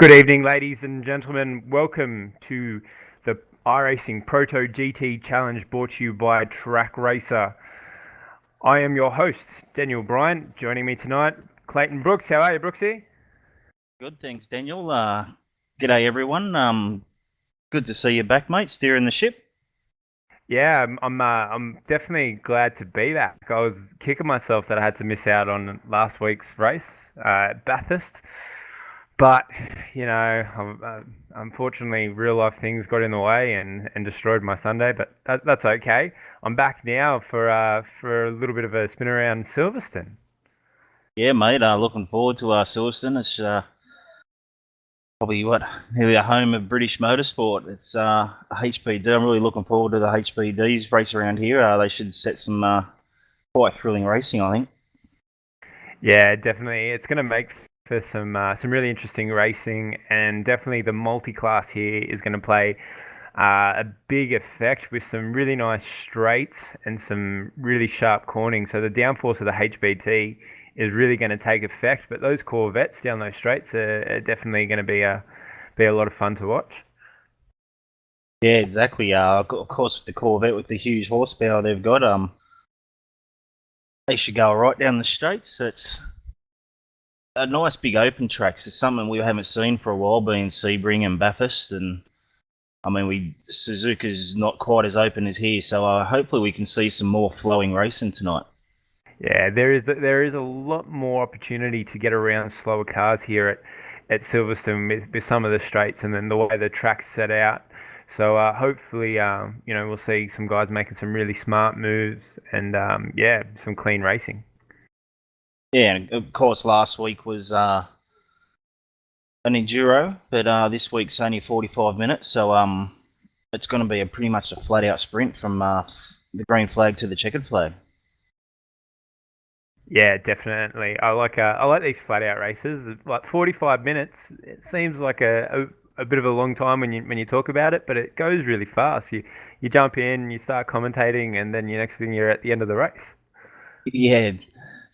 Good evening, ladies and gentlemen. Welcome to the iRacing Proto-GT Challenge brought to you by TrakRacer. I am your host, Daniel Bryant. Joining me tonight, Clayton Brooks. How are you, Brooksy? Good, thanks, Daniel. G'day, everyone. Good to see you back, mate, steering the ship. Yeah, I'm definitely glad to be back. I was kicking myself that I had to miss out on last week's race at Bathurst. But, unfortunately, real life things got in the way and destroyed my Sunday. But that's okay. I'm back now for a little bit of a spin around Silverstone. Yeah, mate, looking forward to Silverstone. It's probably, nearly a home of British motorsport. It's HPD. I'm really looking forward to the HPD's race around here. They should set some quite thrilling racing, I think. Yeah, definitely. It's going to make for some really interesting racing, and definitely the multi-class here is going to play a big effect with some really nice straights and some really sharp cornering. So the downforce of the HBT is really going to take effect. But those Corvettes down those straights are definitely going to be a lot of fun to watch. Yeah, exactly. Of course, with the Corvette, with the huge horsepower they've got, they should go right down the straights. It's a nice big open tracks. It's something we haven't seen for a while, being Sebring and Bathurst, and I mean, Suzuka's not quite as open as here, so hopefully we can see some more flowing racing tonight. Yeah, there is a lot more opportunity to get around slower cars here at Silverstone with some of the straights and then the way the track's set out. So hopefully, we'll see some guys making some really smart moves and yeah, some clean racing. Yeah, and of course last week was an enduro, but this week's only 45 minutes, so it's going to be pretty much a flat out sprint from the green flag to the checkered flag. Yeah, definitely. I like these flat out races. Like 45 minutes, it seems like a bit of a long time when you talk about it, but it goes really fast. You jump in, you start commentating, and then next thing you're at the end of the race. Yeah, it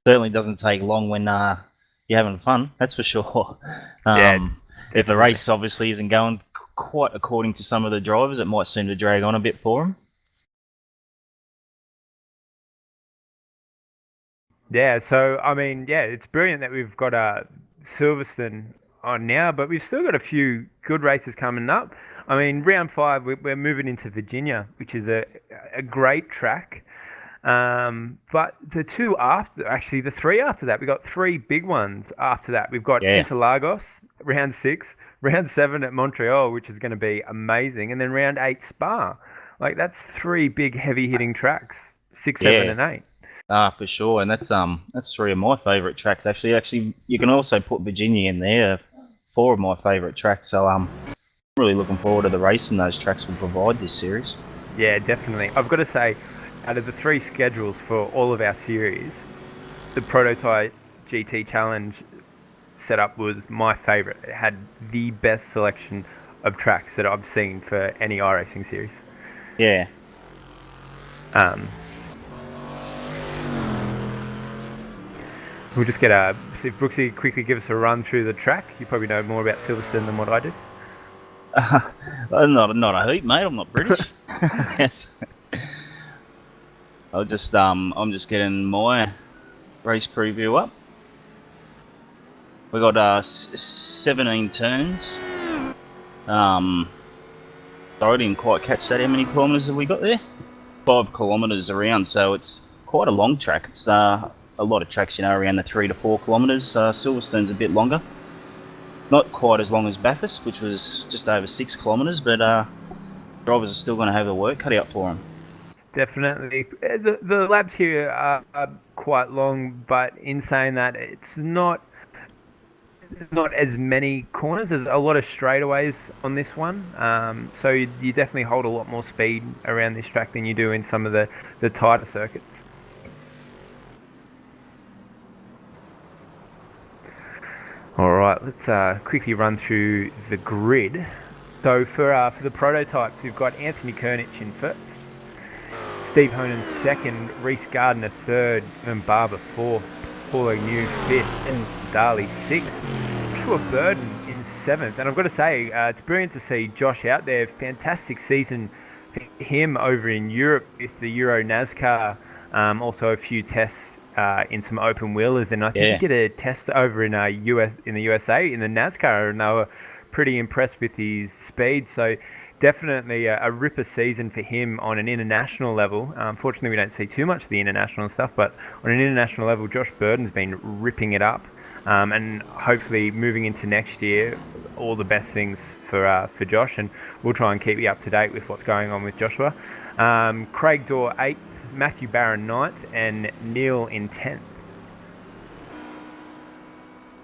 certainly doesn't take long when you're having fun, that's for sure. Yeah, If the definitely. race obviously isn't going quite according to some of the drivers, it might seem to drag on a bit for them. Yeah, so I mean, yeah, it's brilliant that we've got Silverstone on now, but we've still got a few good races coming up. I mean, round five, we're moving into Virginia, which is a great track. But the two after, actually, the three after that, we've got three big ones after that. We've got Yeah, Interlagos, round six, round seven at Montreal, which is going to be amazing, and then round eight, Spa. Like, that's three big heavy hitting tracks, six, seven, yeah. and eight. For sure, and that's three of my favourite tracks. Actually, you can also put Virginia in there. Four of my favourite tracks. So I'm really looking forward to the racing those tracks will provide this series. Yeah, definitely. I've got to say, out of the three schedules for all of our series, the Prototype GT Challenge setup was my favourite. It had the best selection of tracks that I've seen for any iRacing series. Yeah, Um, we'll just get see if Brooksy quickly give us a run through the track. You probably know more about Silverstone than what I do. not a heap, mate. I'm not British. Yes. I'm just getting my race preview up. We got 17 turns. Sorry, I didn't quite catch that. How many kilometres have we got there? 5 kilometres around, so it's quite a long track. It's a lot of tracks, around the 3 to 4 kilometres. Silverstone's a bit longer. Not quite as long as Bathurst, which was just over 6 kilometres, but drivers are still going to have the work cut out for them. Definitely. The laps here are quite long, but in saying that, it's not as many corners. There's a lot of straightaways on this one, so you definitely hold a lot more speed around this track than you do in some of the tighter circuits. All right, let's quickly run through the grid. So for the prototypes, we've got Anthony Kernich in first, Steve Honan second, Reese Gardner third, and Barber fourth, Paulo New fifth, and Daly sixth. Joshua Burden in 7th, and I've got to say, it's brilliant to see Josh out there. Fantastic season for him over in Europe with the Euro NASCAR. Also a few tests in some open wheelers, and I think he Yeah. did a test over in the USA in the NASCAR, and they were pretty impressed with his speed. So definitely a ripper season for him on an international level. Unfortunately, we don't see too much of the international stuff, but on an international level, Josh Burden's been ripping it up. And hopefully moving into next year, all the best things for Josh, and we'll try and keep you up to date with what's going on with Joshua. Craig Dorr 8th, Matthew Barron 9th, and Neil in 10th.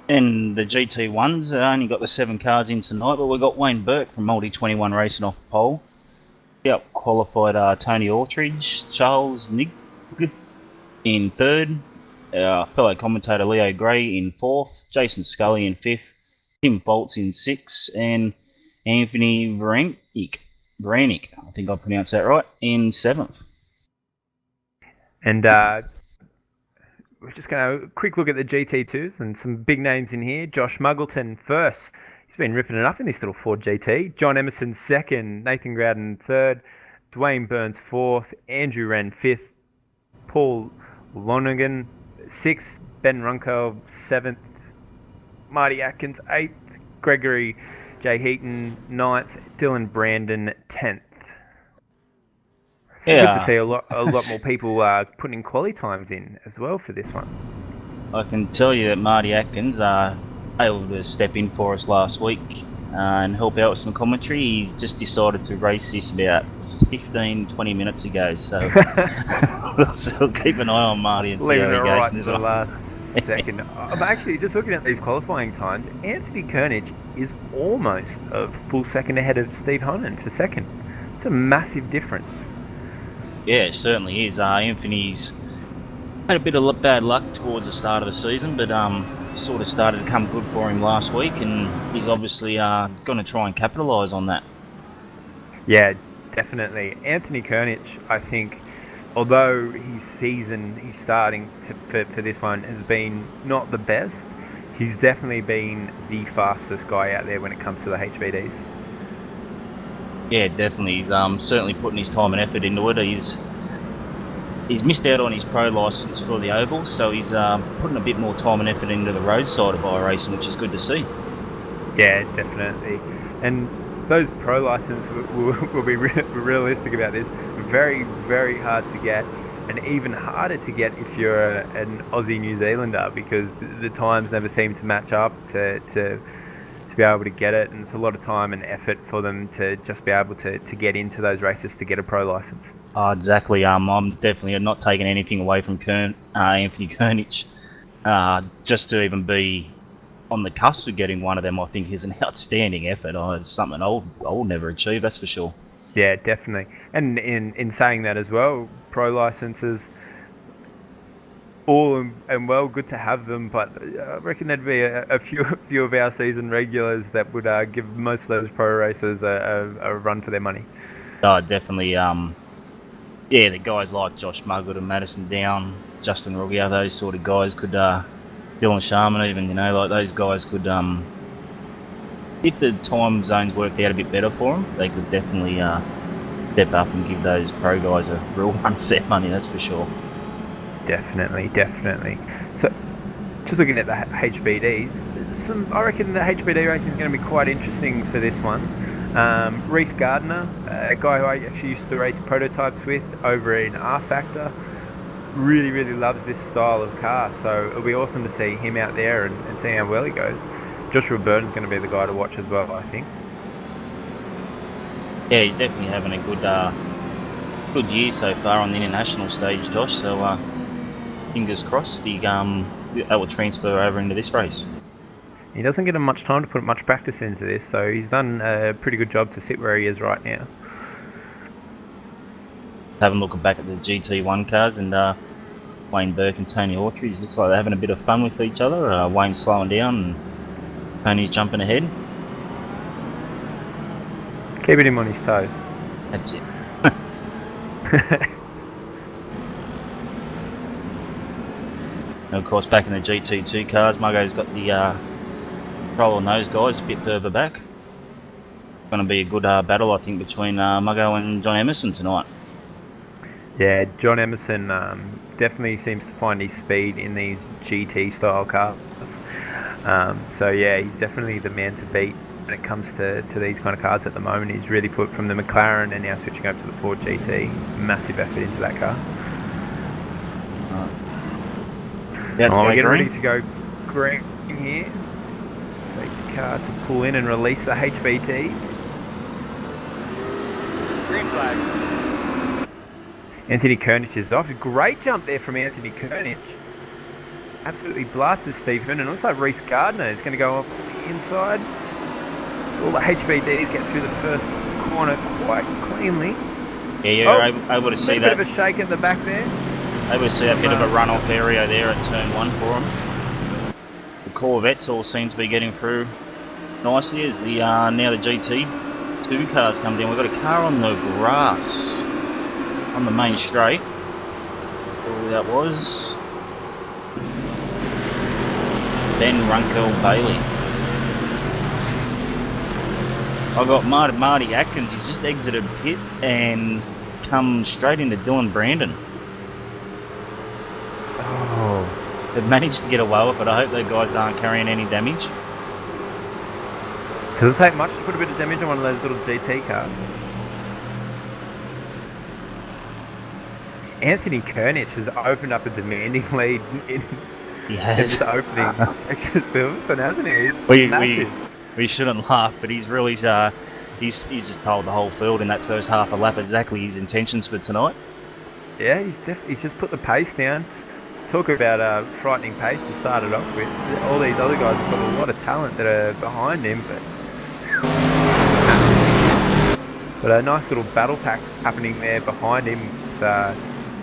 And the GT1s only got the 7 cars in tonight, but we've got Wayne Burke from Multi 21 Racing off the pole. Yep, qualified Tony Aldridge, Charles Nig in 3rd, our fellow commentator Leo Gray in 4th, Jason Scully in 5th, Tim Foltz in 6th, and Anthony Vranic, I think I pronounced that right, in 7th. And we're just going to quick look at the GT2s and some big names in here. Josh Muggleton first. He's been ripping it up in this little Ford GT. John Emerson 2nd. Nathan Groudon 3rd. Dwayne Burns 4th. Andrew Wren 5th. Paul Lonergan 6th. Ben Runkel 7th. Marty Atkins 8th. Gregory J. Heaton 9th. Dylan Brandon 10th. It's good to see a lot more people putting quali times in as well for this one. I can tell you that Marty Atkins able to step in for us last week and help out with some commentary. He's just decided to race this about 15-20 minutes ago, so we'll keep an eye on Marty and see how he goes. Right to the last second. I'm actually just looking at these qualifying times. Anthony Kernich is almost a full second ahead of Steve Honan for second. It's a massive difference. Yeah, it certainly is. Anthony's had a bit of bad luck towards the start of the season, but sort of started to come good for him last week, and he's obviously going to try and capitalise on that. Yeah, definitely. Anthony Kernich, I think, although his season, he's starting for this one, has been not the best, he's definitely been the fastest guy out there when it comes to the HBDs. Yeah, definitely. He's certainly putting his time and effort into it. He's missed out on his pro licence for the ovals, so he's putting a bit more time and effort into the road side of iRacing, which is good to see. Yeah, definitely. And those pro licence, we'll be realistic about this, very, very hard to get, and even harder to get if you're an Aussie New Zealander, because the times never seem to match up to be able to get it, and it's a lot of time and effort for them to just be able to get into those races to get a pro license. Oh, exactly. I'm definitely not taking anything away from Anthony Kernich. Just to even be on the cusp of getting one of them, I think, is an outstanding effort. It's something I'll never achieve, that's for sure. Yeah, definitely. And in saying that as well, pro licenses, all and well, good to have them, but I reckon there'd be a few of our season regulars that would give most of those pro racers a run for their money. Oh, definitely. The guys like Josh Muggett and Madison Down, Justin Ruggio, those sort of guys could, Dylan Sharman even, like those guys could, if the time zones worked out a bit better for them, they could definitely step up and give those pro guys a real run for their money, that's for sure. Definitely. So, just looking at the HBDs, I reckon the HBD racing is going to be quite interesting for this one. Reese Gardner, a guy who I actually used to race prototypes with over in R Factor, really, really loves this style of car. So it'll be awesome to see him out there and see how well he goes. Joshua Burton's going to be the guy to watch as well, I think. Yeah, he's definitely having a good year so far on the international stage, Josh. So fingers crossed that will transfer over into this race. He doesn't get much time to put much practice into this, so he's done a pretty good job to sit where he is right now. Having a look back at the GT1 cars, and Wayne Burke and Tony Autry, looks like they're having a bit of fun with each other. Wayne's slowing down and Tony's jumping ahead. Keeping him on his toes. That's it. And of course, back in the GT2 cars, Muggo's got the controlling those guys a bit further back. Going to be a good battle, I think, between Muggo and John Emerson tonight. Yeah, John Emerson definitely seems to find his speed in these GT style cars. So yeah, he's definitely the man to beat when it comes to these kind of cars at the moment. He's really put from the McLaren and now switching over to the Ford GT. Massive effort into that car. We're getting ready to go green here. Safety car to pull in and release the HBTs. Green flag. Anthony Kernich is off. Great jump there from Anthony Kernich. Absolutely blasted Stephen, and looks like Reese Gardner is going to go off the inside. All the HBDs get through the first corner quite cleanly. Yeah, you're able to see that. A bit of a shake at the back there. Able to see a bit of a run-off area there at turn 1 for them. The Corvettes all seem to be getting through nicely as the now the GT2 cars come down. We've got a car on the grass on the main straight. Who that was? Ben Runkel Bailey. I've got Marty Atkins. He's just exited pit and come straight into Dylan Brandon. Oh. They've managed to get away with it. I hope those guys aren't carrying any damage. Does it take much to put a bit of damage on one of those little GT cars? Anthony Kernich has opened up a demanding lead in this opening section of Silverstone, hasn't he? It's massive. We shouldn't laugh, but he's really he's just told the whole field in that first half a lap exactly his intentions for tonight. Yeah, he's just put the pace down. Talk about frightening pace to start it off with. All these other guys have got a lot of talent that are behind him, but a nice little battle pack happening there behind him with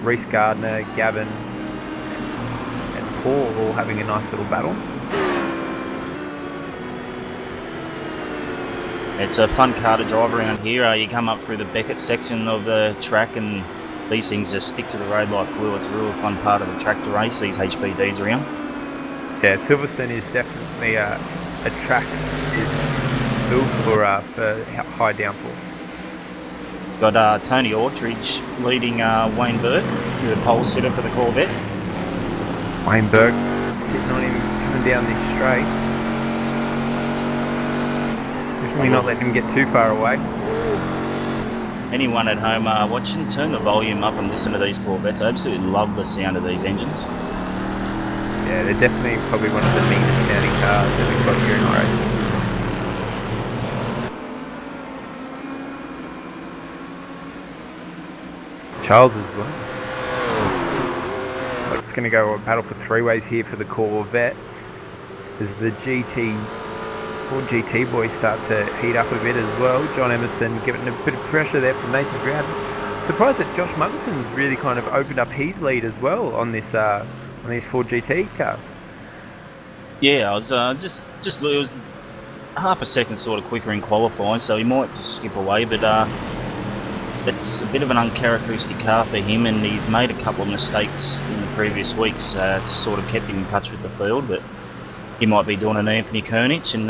Reese Gardner, Gavin and Paul all having a nice little battle. It's a fun car to drive around here. You come up through the Beckett section of the track and these things just stick to the road like glue. It's a real fun part of the track to race these HBDs around. Yeah, Silverstone is definitely a track that is built for high downforce. Got Tony Ortridge leading Wayne Burke, the pole sitter for the Corvette. Wayne Burke sitting on him coming down this straight. Definitely not letting him get too far away. Anyone at home watching, turn the volume up and listen to these Corvettes. I absolutely love the sound of these engines. Yeah, they're definitely probably one of the meanest sounding cars that we've got here in racing. Charles as well. It's going to go a battle for three ways here for the Corvettes as the Ford GT boys start to heat up a bit as well. John Emerson giving a bit of pressure there from Nathan Brown. Surprised that Josh Muggleton's really kind of opened up his lead as well on this on these Ford GT cars. Yeah, I was just it was half a second sort of quicker in qualifying, so he might just skip away, but it's a bit of an uncharacteristic car for him, and he's made a couple of mistakes in the previous weeks. It's sort of kept him in touch with the field, but he might be doing an Anthony Kernich and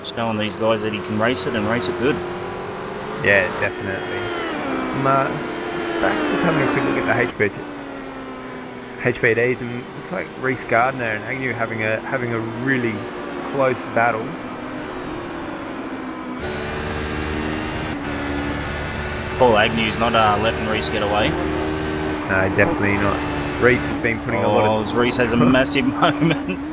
showing these guys that he can race it and race it good. Yeah, definitely. Just having a quick look at the HBDs, and it looks like Reese Gardner and Agnew having a really close battle. Paul Agnew's not letting Reese get away. No, definitely not. Reese has been putting a lot of... Reese has a massive moment.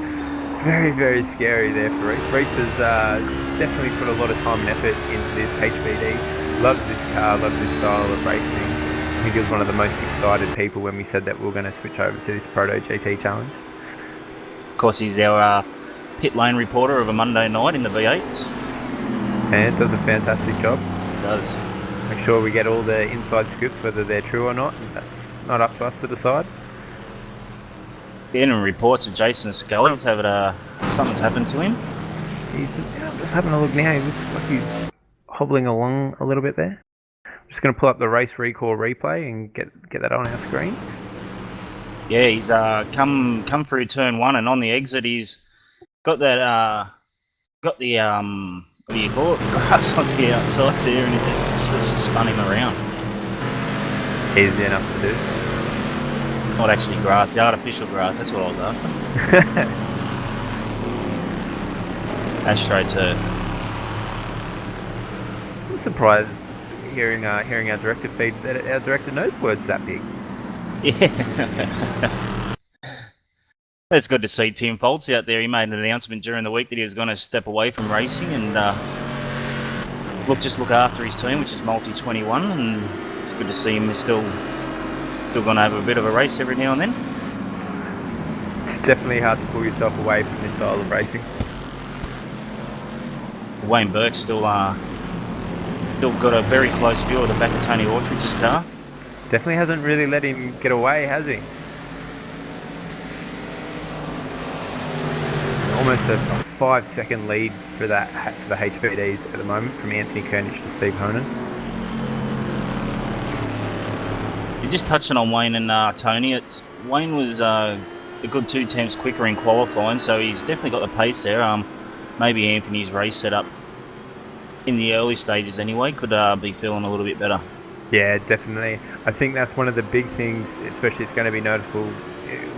Very, very scary there for Reese. Reese has definitely put a lot of time and effort into this HBD. Loves this car, loves this style of racing. I think he was one of the most excited people when we said that we were going to switch over to this Proto-GT challenge. Of course, he's our pit lane reporter of a Monday night in the V8s. And does a fantastic job. He does. Make sure we get all the inside scoops, whether they're true or not. That's not up to us to decide. And reports of Jason Scully's having something's happened to him. He's just having a look now. He looks like he's hobbling along a little bit there. I'm just going to pull up the race recall replay and get that on our screens. Yeah, he's come through turn 1, and on the exit he's got that Got the what do you call it? Grass on the outside there, and it's just spun him around. Easy enough to do. Not actually grass, the artificial grass. That's what I was after. Ashtray turf. I'm surprised hearing our director feed that our director knows words that big. Yeah. It's good to see Tim Foltz out there. He made an announcement during the week that he was going to step away from racing and look after his team, which is Multi 21, and it's good to see him still going to have a bit of a race every now and then. It's definitely hard to pull yourself away from this style of racing. Wayne Burke's still got a very close view of the back of Tony Autridge's car. Definitely hasn't really let him get away, has he? Almost a 5-second lead for the HVDs at the moment from Anthony Koenig to Steve Honan. You're just touching on Wayne and Tony. Wayne was a good 2 tenths quicker in qualifying, so he's definitely got the pace there. Maybe Anthony's race setup in the early stages anyway could be feeling a little bit better. Yeah, definitely. I think that's one of the big things, especially it's going to be noticeable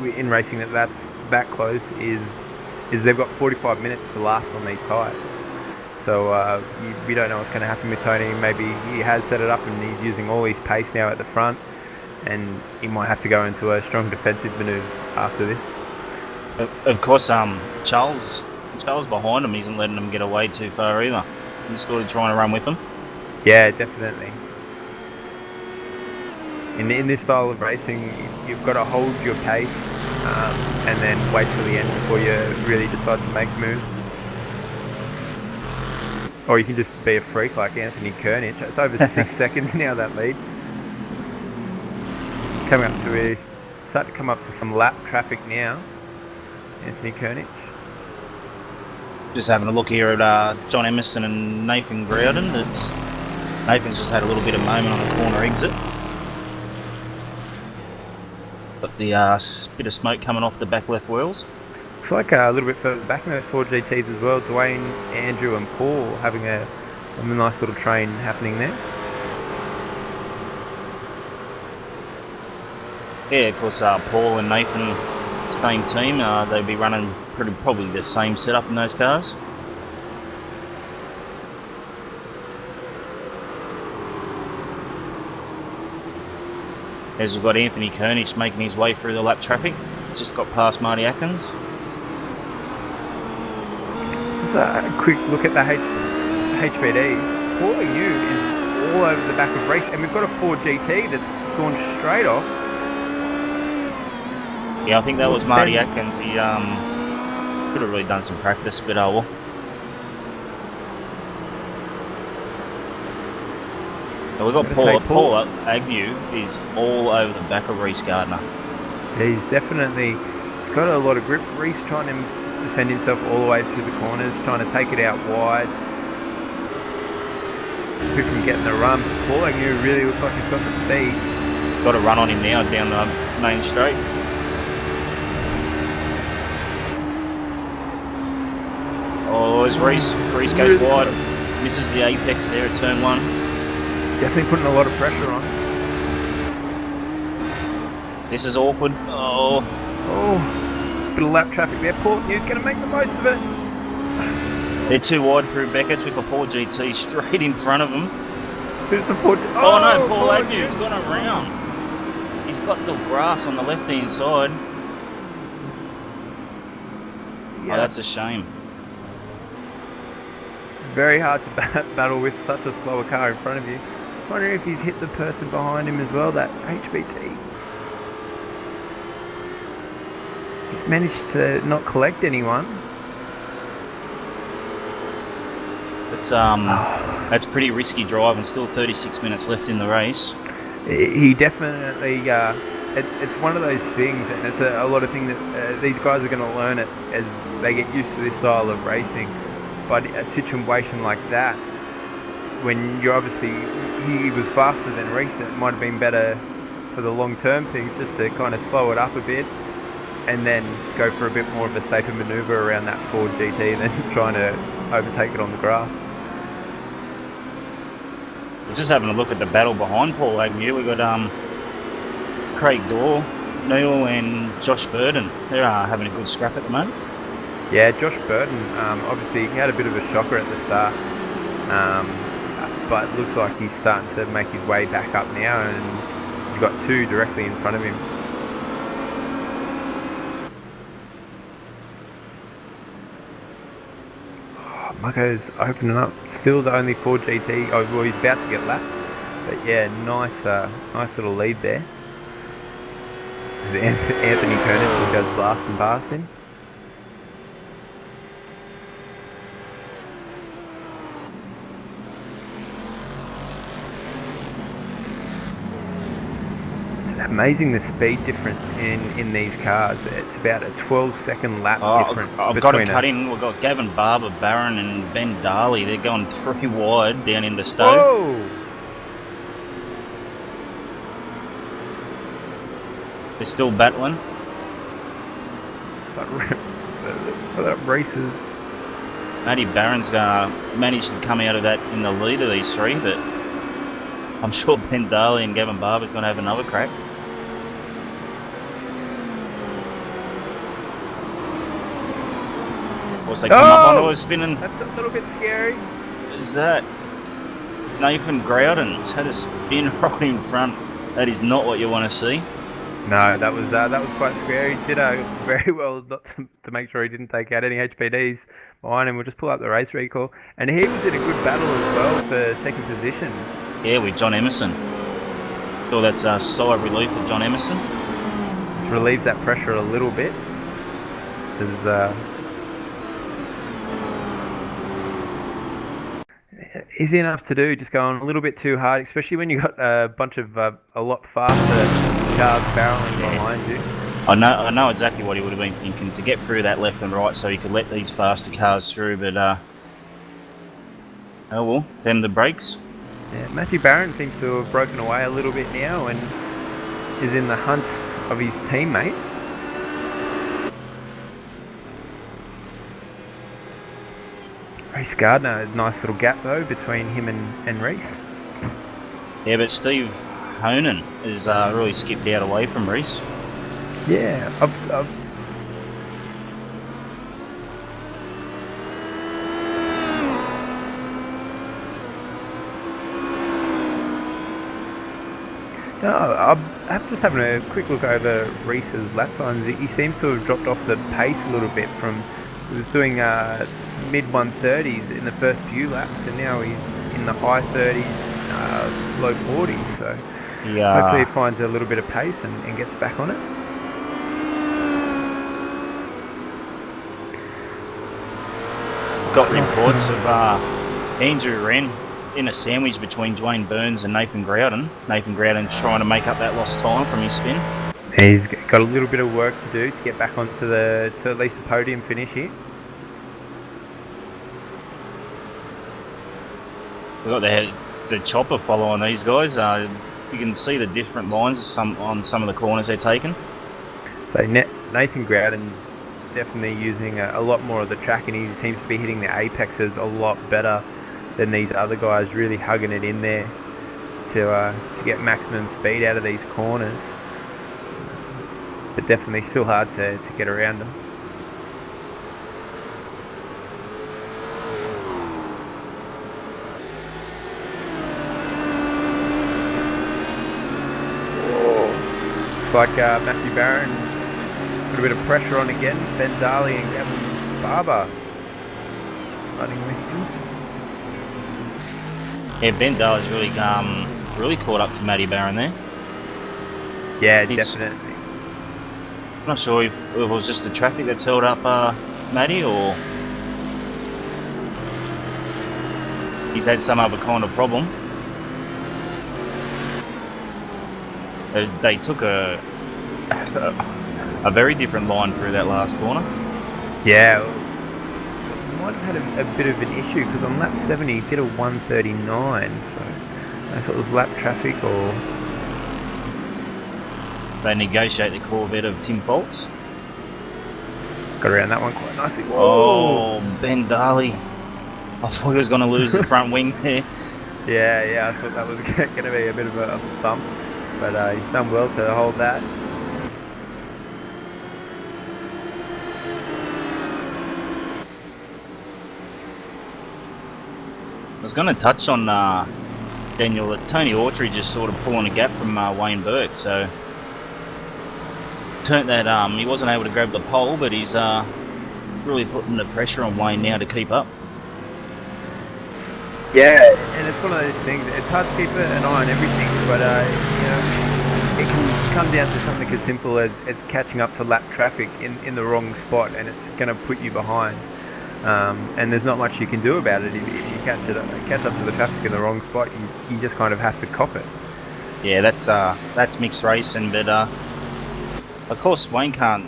in racing that's that close, is they've got 45 minutes to last on these tyres. So we don't know what's going to happen with Tony. Maybe he has set it up and he's using all his pace now at the front, and he might have to go into a strong defensive manoeuvre after this. Of course, Charles behind him isn't letting him get away too far either. He's sort of trying to run with them. Yeah, definitely. In this style of racing, you've got to hold your pace and then wait till the end before you really decide to make moves. Or you can just be a freak like Anthony Koenig. It's over 6 seconds now, that lead. Start to come up to some lap traffic now, Anthony Koenig. Just having a look here at John Emerson and Nathan Groudon. Nathan's just had a little bit of moment on the corner exit. Got the bit of smoke coming off the back left wheels. Looks like a little bit further back in those 4GTs as well. Dwayne, Andrew and Paul having a nice little train happening there. Yeah, of course, Paul and Nathan, same team. They'll be running probably the same setup in those cars. As we've got Anthony Koenig making his way through the lap traffic. He's just got past Marty Atkins. Just a quick look at the HVD. Pauling you is all over the back of race, and we've got a 4GT that's gone straight off. Yeah, I think that was Marty Atkins. He could have really done some practice, but oh well. So we've got Paul Agnew is all over the back of Reece Gardner. Yeah, he's got a lot of grip. Reece trying to defend himself all the way through the corners, trying to take it out wide. Who can get in the run? Paul Agnew really looks like he's got the speed. Got a run on him now down the main straight. Oh, as Reece goes wide, misses the apex there at turn 1. Definitely putting a lot of pressure on. This is awkward. Oh, bit of lap traffic there. Paul Agnew going to make the most of it. They're too wide through Beckett's with the 4GT straight in front of them. Who's the 4? Oh no, Paul Agnew's gone around. He's got the grass on the left-hand side. Yeah. Oh, that's a shame. Very hard to battle with such a slower car in front of you. Wondering if he's hit the person behind him as well, that HBT. He's managed to not collect anyone. That's pretty risky drive, and still 36 minutes left in the race. He definitely, it's one of those things, and it's a lot of things that these guys are going to learn it as they get used to this style of racing. But a situation like that, when you're he was faster than Reece, it might have been better for the long-term things just to kind of slow it up a bit and then go for a bit more of a safer manoeuvre around that Ford GT than trying to overtake it on the grass. Just having a look at the battle behind Paul Agnew. We've got Craig Dorr, Neil and Josh Burden. They're having a good scrap at the moment. Yeah, Josh Burton, obviously he had a bit of a shocker at the start, but looks like he's starting to make his way back up now, and he's got two directly in front of him. Mucko's opening up, still the only 4GT. Oh, well, he's about to get lapped, but yeah, nice little lead there. As Anthony Kernish goes blasting past him. It's amazing the speed difference in these cars. It's about a 12-second lap difference. I've got to cut in. We've got Gavin Barber, Barron and Ben Darley. They're going 3 wide down into Stowe. Whoa! They're still battling. That races. Matty Barron's managed to come out of that in the lead of these three, but I'm sure Ben Darley and Gavin Barber's going to have another crack. Of course, they come up onto a spinning. That's a little bit scary. Is that Nathan Groudon's had a spin right in front? That is not what you want to see. No, that was quite scary. He did very well not to make sure he didn't take out any HPDs behind him. We'll just pull up the race recall, and he was in a good battle as well for second position. Yeah, with John Emerson. So that's a sigh of relief for John Emerson. Just relieves that pressure a little bit. There's easy enough to do, just going a little bit too hard, especially when you've got a bunch of a lot faster cars barreling behind you. I know exactly what he would have been thinking, to get through that left and right so he could let these faster cars through, but oh well, them the brakes. Yeah, Matthew Barron seems to have broken away a little bit now and is in the hunt of his teammate. Reece Gardner, a nice little gap though between him and Reece. Yeah, but Steve Honan has really skipped out away from Reece. Yeah, I'm just having a quick look over Reece's lap times. He seems to have dropped off the pace a little bit from, he was doing mid 130s in the first few laps, and now he's in the high 30s, low 40s, so hopefully he finds a little bit of pace and gets back on it. Got reports of Andrew Wren in a sandwich between Dwayne Burns and Nathan Groudon. Nathan Groudon trying to make up that lost time from his spin. He's got a little bit of work to do to get back onto to at least the podium finish here. We've got the chopper following these guys. You can see the different lines on some of the corners they're taking. So Nathan Groudon's definitely using a lot more of the track, and he seems to be hitting the apexes a lot better than these other guys, really hugging it in there to get maximum speed out of these corners. But definitely still hard to get around them. Looks like Matthew Barron put a bit of pressure on again. Ben Darley and Gavin Barber running with him. Yeah, Ben Darley's really caught up to Matty Barron there. Yeah, definitely. I'm not sure if it was just the traffic that's held up Matty, or he's had some other kind of problem. They took a very different line through that last corner. Yeah, might have had a bit of an issue, because on lap 70 he did a 139, so I don't know if it was lap traffic or... They negotiate the Corvette of Tim Foltz. Got around that one quite nicely. Whoa. Oh, Ben Darley. I thought he was going to lose the front wing there. Yeah, I thought that was going to be a bit of a bump, but he's done well to hold that. I was going to touch on Daniel, that Tony Autry just sort of pulling a gap from Wayne Burke, so turned that he wasn't able to grab the pole, but he's really putting the pressure on Wayne now to keep up. Yeah, and it's one of those things. It's hard to keep an eye on everything, but you know, it can come down to something as simple as catching up to lap traffic in the wrong spot, and it's going to put you behind. And there's not much you can do about it if you catch up to the traffic in the wrong spot. You just kind of have to cop it. Yeah, that's mixed racing, but of course Wayne can't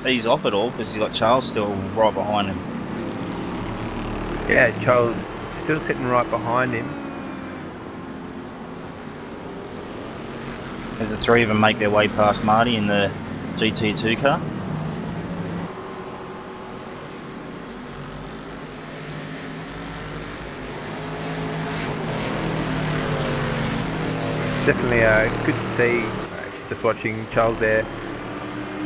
ease off at all because he's got Charles still right behind him. Yeah, Charles still sitting right behind him. As the three of them make their way past Marty in the GT2 car. Definitely good to see. Just watching Charles there,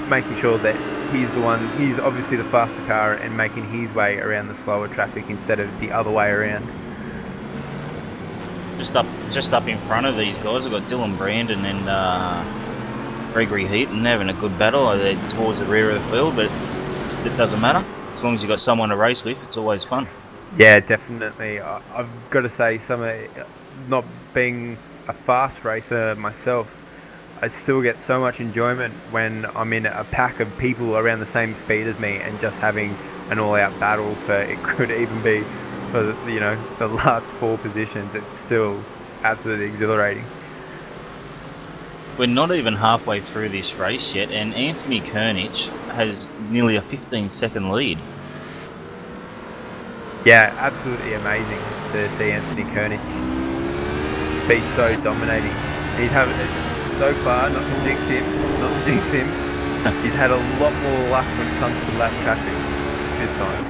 making sure that he's the one. He's obviously the faster car and making his way around the slower traffic instead of the other way around. Just up in front of these guys, we've got Dylan Brandon and Gregory Heaton having a good battle. They're towards the rear of the field, but it doesn't matter. As long as you've got someone to race with, it's always fun. Yeah, definitely. I've got to say, not being a fast racer myself, I still get so much enjoyment when I'm in a pack of people around the same speed as me and just having an all-out battle for, it could even be for the last 4 positions. It's still absolutely exhilarating. We're not even halfway through this race yet, and Anthony Kernich has nearly a 15-second lead. Yeah, absolutely amazing to see Anthony Kernich be so dominating. He's having it so far, not to jinx him, he's had a lot more luck when it comes to lap traffic this time.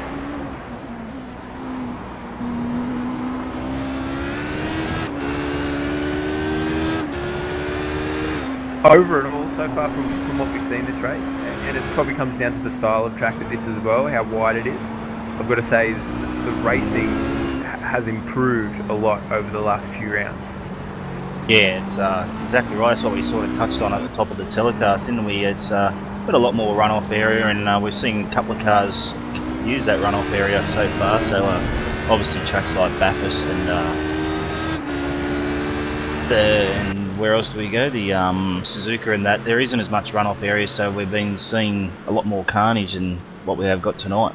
Overall, so far from what we've seen this race, and it probably comes down to the style of track that this is as well, how wide it is. I've got to say the racing has improved a lot over the last few rounds. Yeah, it's exactly right. That's what we sort of touched on at the top of the telecast, didn't we? It's got a lot more runoff area, and we've seen a couple of cars use that runoff area so far. So obviously tracks like Bathurst and where else do we go? The Suzuka and that. There isn't as much runoff area, so we've been seeing a lot more carnage than what we have got tonight.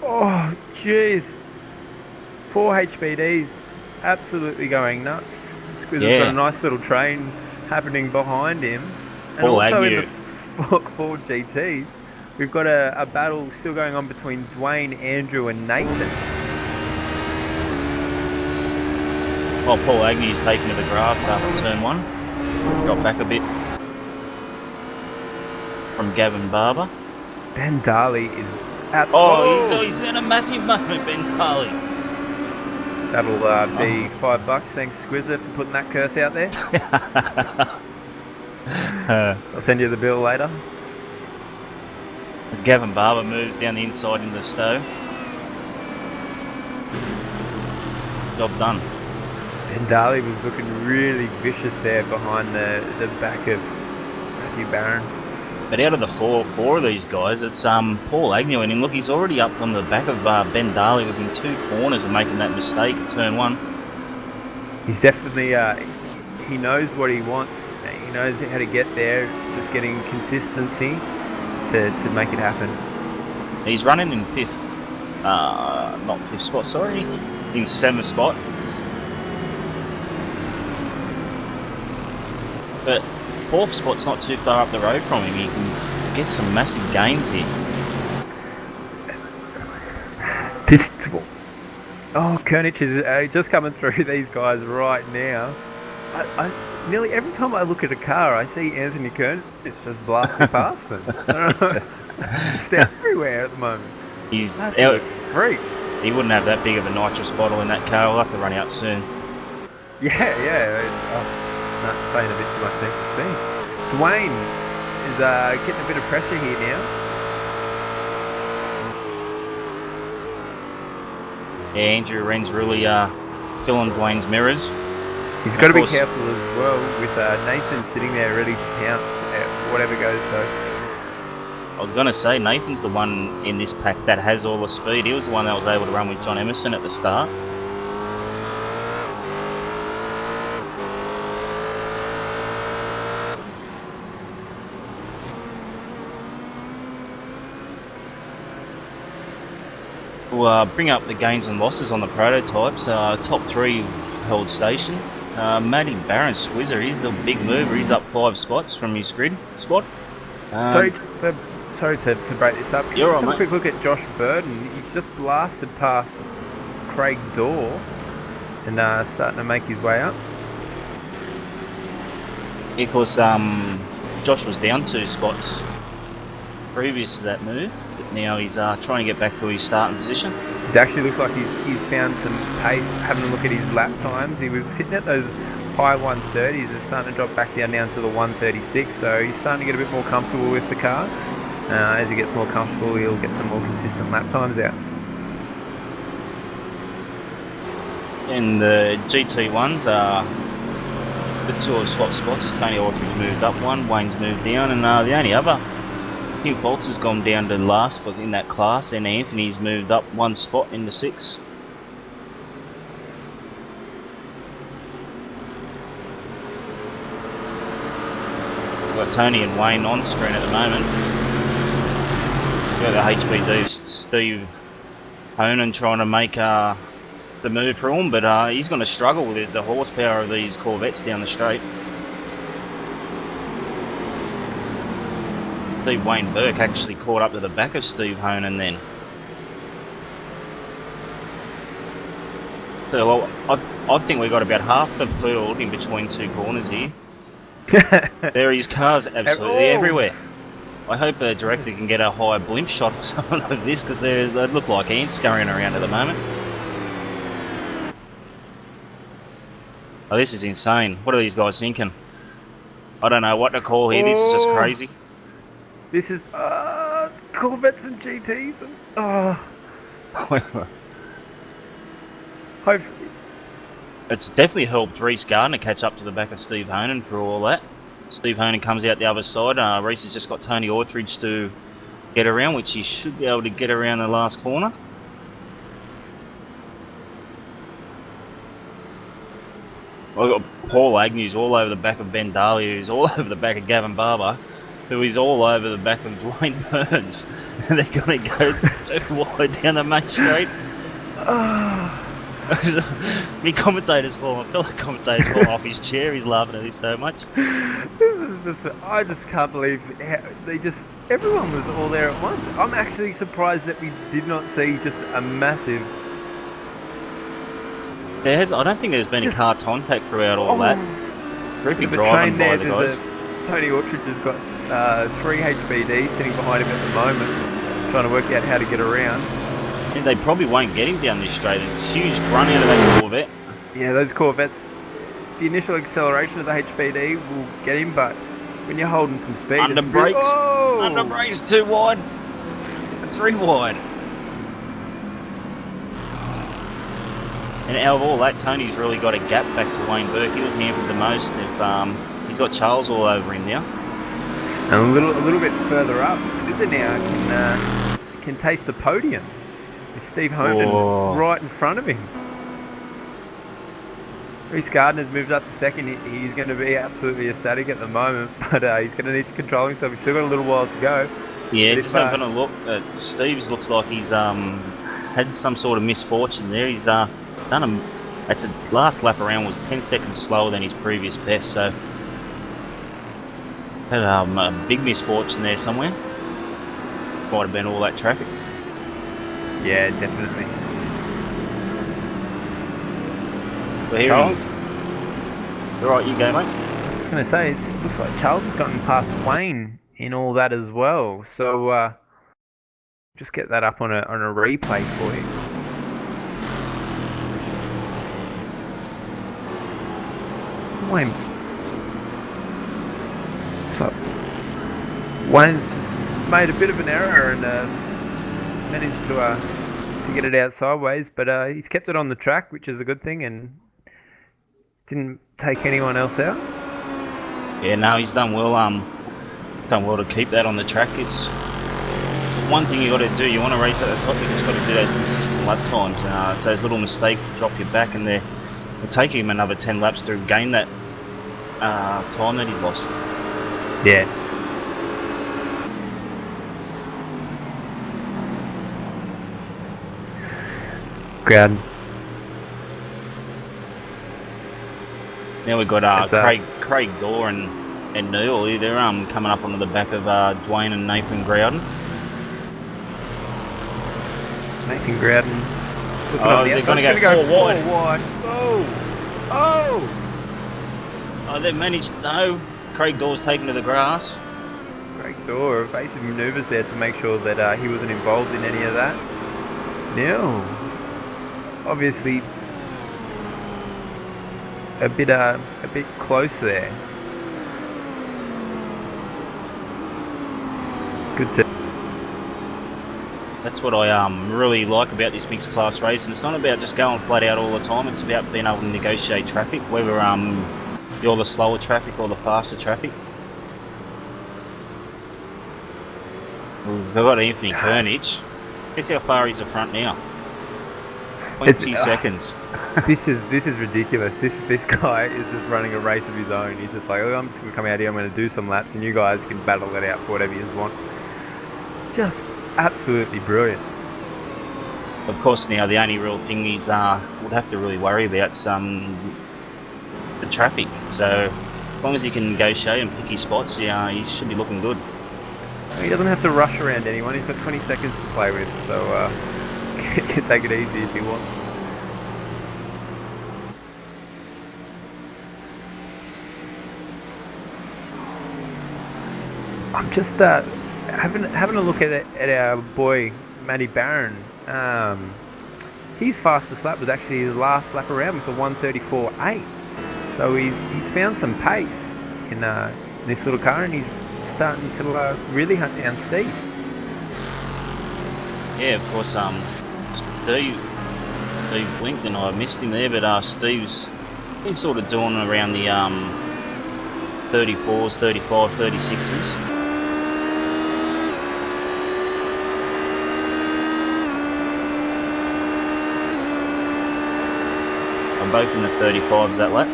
Oh, jeez. Poor HBD's absolutely going nuts. Squizer's got a nice little train happening behind him. And Paul also Agnew. in the Ford GTs, we've got a battle still going on between Dwayne, Andrew and Nathan. Well, Paul Agnew's taken to the grass after turn 1. Got back a bit from Gavin Barber. Ben Darley is he's in a massive moment, Ben Darley. That'll be $5. Thanks, Squizzer, for putting that curse out there. I'll send you the bill later. Gavin Barber moves down the inside into the stow. Job done. Ben Darley was looking really vicious there behind the back of Matthew Barron. But out of the four of these guys, it's Paul Agnew, and look, he's already up on the back of Ben Darley within 2 corners of making that mistake at turn 1. He's definitely he knows what he wants. He knows how to get there. It's just getting consistency to make it happen. He's running in 5th, not 5th spot, sorry, in 7th spot. But 4th spot's not too far up the road from him. He can get some massive gains here. Kernich is just coming through these guys right now. nearly every time I look at a car, I see Anthony Kerr. It's just blasting past them. I don't know. It's just everywhere at the moment. He's out. Absolute freak. He wouldn't have that big of a nitrous bottle in that car. We'll have to run out soon. Yeah, yeah. Oh, not paying a bit too much attention to me. Dwayne is getting a bit of pressure here now. Yeah, Andrew Wren's really filling Dwayne's mirrors. He's got to be careful as well with Nathan sitting there ready to pounce at whatever goes. So I was going to say, Nathan's the one in this pack that has all the speed. He was the one that was able to run with John Emerson at the start. We'll bring up the gains and losses on the prototypes. Top 3 held station. Matty Barron Swizzer, he's the big mover. He's up 5 spots from his grid spot. Sorry to break this up. You're Have right, a quick look at Josh Burden. He's just blasted past Craig Dorr and starting to make his way up. Because Josh was down 2 spots previous to that move, but now he's trying to get back to his starting position. It actually looks like he's found some pace. Having a look at his lap times, he was sitting at those high 130s. It's starting to drop back down to the 136, so he's starting to get a bit more comfortable with the car. As he gets more comfortable, he'll get some more consistent lap times out. And the GT1s are the 2 have swapped spots. Tony Autry's moved up 1, Wayne's moved down, and the only other, Tim Foltz has gone down to last spot in that class, and Anthony's moved up 1 spot into 6. We've got Tony and Wayne on screen at the moment. We've got the HBD Steve Honan trying to make the move for him, but he's going to struggle with the horsepower of these Corvettes down the straight. Steve Wayne Burke actually caught up to the back of Steve Honan then. So I think we got about half the field in between 2 corners here. There his cars absolutely everywhere. I hope the director can get a high blimp shot or something of this, because they look like ants scurrying around at the moment. Oh, this is insane. What are these guys thinking? I don't know what to call here. This is just crazy. This is Corvettes and GTs and hopefully. It's definitely helped Reese Gardner catch up to the back of Steve Honan for all that. Steve Honan comes out the other side. Reese has just got Tony Autridge to get around, which he should be able to get around the last corner. I've got Paul Agnew's all over the back of Ben Daly, who's all over the back of Gavin Barber, who is all over the back of Dwayne Burns. And they're going to go too wide down the main straight. Me commentator's falling, my fellow commentator's falling off his chair. He's laughing at this so much. This is just, I just can't believe how everyone was all there at once. I'm actually surprised that we did not see just a massive... I don't think there's been a car contact throughout all that. Terrific driving by the guys. Tony Autridge has got 3 HBDs sitting behind him at the moment, trying to work out how to get around. And they probably won't get him down this straight. It's a huge run out of that Corvette. Yeah, those Corvettes, the initial acceleration of the HBD will get him, but when you're holding some speed... Under brakes, 2 wide, 3 wide. And out of all that, Tony's really got a gap back to Wayne Burke. He was hampered the most. If he's got Charles all over him now. And a little bit further up, Swizzer now can taste the podium with Steve Honan right in front of him. Reese Gardner's moved up to second. He's going to be absolutely ecstatic at the moment, but he's going to need to control himself. He's still got a little while to go. Yeah, just having a look at Steve's, looks like he's had some sort of misfortune there. He's that's the last lap around was 10 seconds slower than his previous best, so had a big misfortune there somewhere. Might have been all that traffic. Yeah, definitely. Alright, you go, mate. I was going to say, it looks like Charles has gotten past Wayne in all that as well. So just get that up on a replay for you. Wayne. So Wayne's just made a bit of an error and managed to get it out sideways, but he's kept it on the track, which is a good thing, and didn't take anyone else out. Yeah, no, he's done well. Done well to keep that on the track. It's one thing you got to do. You want to race at the top, you just got to do those consistent lap times. It's those little mistakes that drop you back, and they're taking him another 10 laps to gain that time that he's lost. Yeah. Ground. Now we've got Craig Dorr and Neil. They're coming up onto the back of Dwayne and Nathan Grouden. Nathan Grouden. Oh, they're going to go 4 wide. Oh, they've managed. No, Craig Dorr's taken to the grass. Craig Dorr evasive manoeuvres there to make sure that he wasn't involved in any of that. Neil, obviously a bit close there. Good to. That's what I really like about this mixed class race, and it's not about just going flat out all the time. It's about being able to negotiate traffic, whether you're the slower traffic or the faster traffic. We've got Anthony Kernich. Guess how far he's the front now? 20 seconds. This is ridiculous. This guy is just running a race of his own. He's just like, oh, I'm just going to come out here, I'm going to do some laps, and you guys can battle it out for whatever you want. Just absolutely brilliant. Of course, now the only real thing he's would have to really worry about is the traffic. So as long as he can negotiate and pick his spots, yeah, he should be looking good. He doesn't have to rush around anyone. He's got 20 seconds to play with, so he can take it easy if he wants. I'm just having a look at our boy Matty Barron. His fastest lap was actually his last lap around with a 1:34.8. So he's found some pace in this little car, and he's starting to really hunt down Steve. Yeah, of course. Steve blinked and I missed him there, but Steve's been sort of doing around the 34s, 35, 36s. I'm both in the 35s that lap.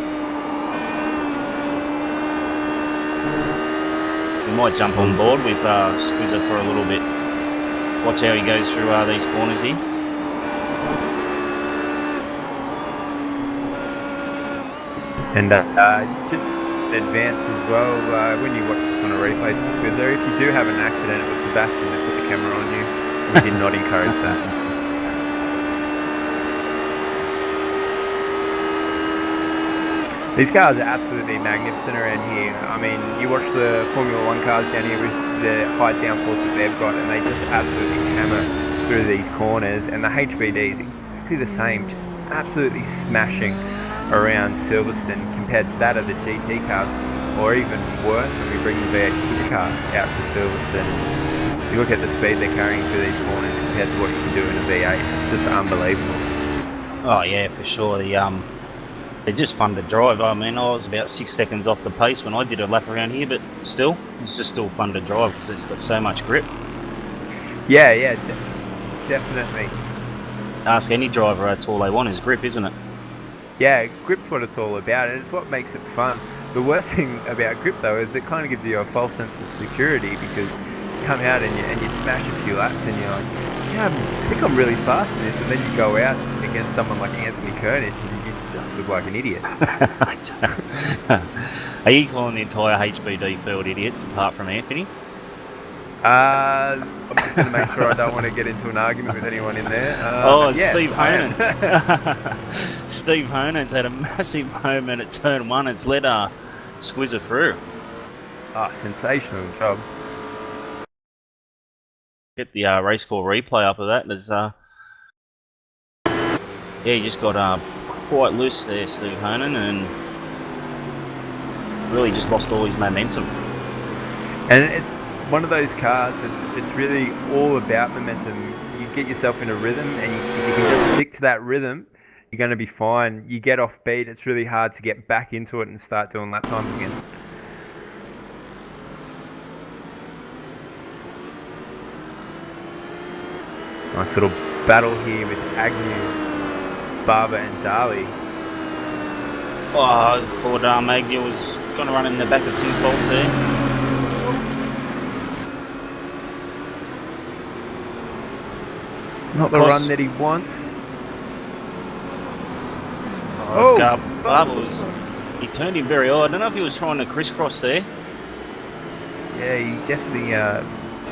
We might jump on board with Squizzer for a little bit. Watch how he goes through these corners here. And just advance as well, when you watch this on a replay, Squizzer, if you do have an accident with Sebastian that put the camera on you, we did not encourage that. These cars are absolutely magnificent around here. I mean, you watch the Formula 1 cars down here with the high downforce that they've got, and they just absolutely hammer through these corners. And the HBD is exactly the same, just absolutely smashing around Silverstone compared to that of the GT cars, or even worse when we bring the v8 car out to Silverstone. You look at the speed they're carrying through these corners compared to what you can do in a V8. It's just unbelievable. Oh yeah, for sure. They're just fun to drive. I mean, I was about 6 seconds off the pace when I did a lap around here, but still, it's just still fun to drive because it's got so much grip. Yeah, definitely. Ask any driver, that's all they want is grip, isn't it? Yeah, grip's what it's all about, and it's what makes it fun. The worst thing about grip, though, is it kind of gives you a false sense of security because you come out and you smash a few laps and you're like, yeah, I think I'm really fast in this, and then you go out against someone like Anthony Kernich and you just look like an idiot. Are you calling the entire HBD field idiots apart from Anthony? I'm just going to make sure I don't want to get into an argument with anyone in there. Oh, it's Yes, Steve I Honan. am. Steve Honan's had a massive moment at turn one. It's let Squizzer through. Oh, sensational job. Get the race core replay up of that. There's yeah, he just got quite loose there, Steve Honan, and really just lost all his momentum. And it's one of those cars, it's really all about momentum. You get yourself in a rhythm, and if you can just stick to that rhythm, you're going to be fine. You get off beat, it's really hard to get back into it and start doing lap times again. Nice little battle here with Agnew, Barber and Darley. Oh, I thought Agnew was going to run in the back of Tim Foltz there. Not the run that he wants. Oh, Barber was... He turned him very odd. I don't know if he was trying to crisscross there. Yeah, he definitely